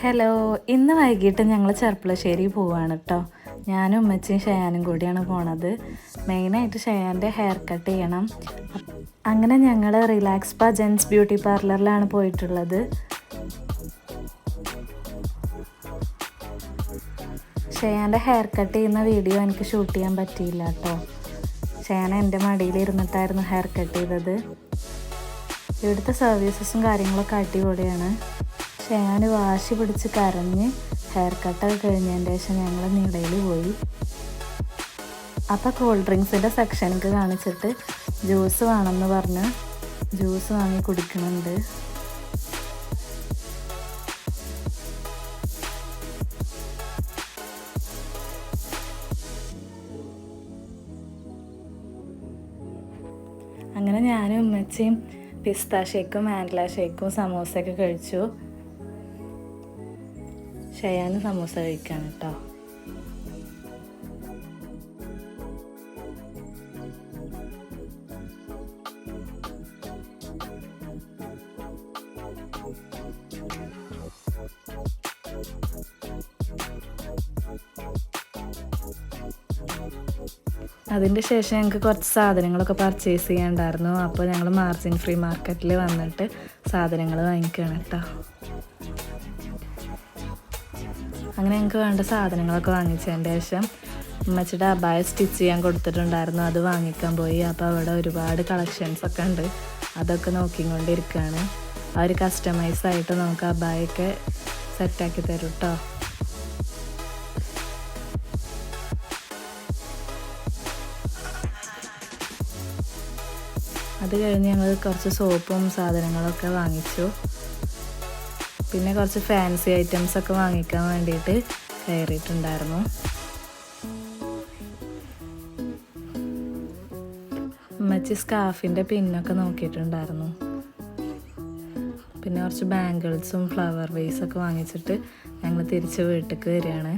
Hello, ഇന്ന് വൈകിട്ട് ഞങ്ങൾ ചെർപ്പളശ്ശേരി പോവാണ് കേട്ടോ. ഞാനും ഉമ്മച്ചിയും ഷയാനും കൂടിയാണ് പോണത്. മെയിനായിട്ട് ഷയാൻ്റെ ഹെയർ കട്ട് ചെയ്യണം. അങ്ങനെ ഞങ്ങൾ റിലാക്സ് പാ ജെൻസ് ബ്യൂട്ടി പാർലറിലാണ് പോയിട്ടുള്ളത്. ഷയാൻ്റെ ഹെയർ കട്ട് ചെയ്യുന്ന വീഡിയോ എനിക്ക് ഷൂട്ട് ചെയ്യാൻ പറ്റിയില്ല കേട്ടോ. ഷയാൻ എൻ്റെ മടിയിൽ ഇരുന്നിട്ടായിരുന്നു ഹെയർ കട്ട് ചെയ്തത്. ഇവിടുത്തെ സർവീസസും കാര്യങ്ങളൊക്കെ അടിപൊളിയാണ്. ഷയാൻ വാശി പിടിച്ച് കരഞ്ഞ് ഹെയർ കട്ടൊക്കെ കഴിഞ്ഞതിൻ്റെ ശേഷം ഞങ്ങൾ നീടയിൽ പോയി. അപ്പോൾ കൂൾ ഡ്രിങ്ക്സിൻ്റെ സെക്ഷനിക്ക് കാണിച്ചിട്ട് ജ്യൂസ് വേണമെന്ന് പറഞ്ഞ് ജ്യൂസ് വാങ്ങി കുടിക്കുന്നുണ്ട്. അങ്ങനെ ഞാനും ഉമ്മച്ചിയും പിസ്ത ഷേക്കും മാൻഡല ഷേക്കും സമോസയൊക്കെ കഴിച്ചു. ഷയാന് സമോസ കഴിക്കാണ് കേട്ടോ. അതിൻ്റെ ശേഷം ഞങ്ങൾക്ക് കുറച്ച് സാധനങ്ങളൊക്കെ പർച്ചേസ് ചെയ്യാനുണ്ടായിരുന്നു. അപ്പോൾ ഞങ്ങൾ മാർജിൻ ഫ്രീ മാർക്കറ്റിൽ വന്നിട്ട് സാധനങ്ങൾ വാങ്ങിക്കുകയാണ് കേട്ടോ. അങ്ങനെ ഞങ്ങൾക്ക് വേണ്ട സാധനങ്ങളൊക്കെ വാങ്ങിച്ചതിൻ്റെ ശേഷം ഉമ്മച്ചിയുടെ അബായ സ്റ്റിച്ച് ചെയ്യാൻ കൊടുത്തിട്ടുണ്ടായിരുന്നു, അത് വാങ്ങിക്കാൻ പോയി. അപ്പോൾ അവിടെ ഒരുപാട് കളക്ഷൻസൊക്കെ ഉണ്ട്, അതൊക്കെ നോക്കിക്കൊണ്ടിരിക്കുകയാണ്. ആ ഒരു കസ്റ്റമൈസായിട്ട് നമുക്ക് അബായൊക്കെ സെറ്റാക്കി തരും കേട്ടോ. അത് കഴിഞ്ഞ് ഞങ്ങൾ കുറച്ച് സോപ്പും സാധനങ്ങളൊക്കെ വാങ്ങിച്ചു. പിന്നെ കുറച്ച് ഫാൻസി ഐറ്റംസൊക്കെ വാങ്ങിക്കാൻ വേണ്ടിയിട്ട് കയറിയിട്ടുണ്ടായിരുന്നു. ഉമ്മച്ചി സ്കാർഫിൻ്റെ പിന്നൊക്കെ നോക്കിയിട്ടുണ്ടായിരുന്നു. പിന്നെ കുറച്ച് ബാംഗിൾസും ഫ്ലവർ വേസൊക്കെ വാങ്ങിച്ചിട്ട് ഞങ്ങൾ തിരിച്ച് വീട്ടിലേക്ക് വരികയാണ്.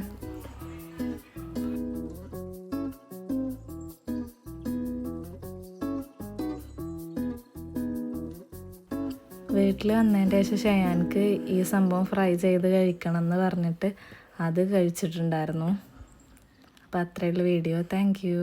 വീട്ടിൽ വന്നതിൻ്റെ ശേഷം ഷയാൻക്ക് ഈ സംഭവം ഫ്രൈ ചെയ്ത് കഴിക്കണം എന്ന് പറഞ്ഞിട്ട് അത് കഴിച്ചിട്ടുണ്ടായിരുന്നു. അപ്പോൾ അത്രയുള്ള വീഡിയോ. Thank you.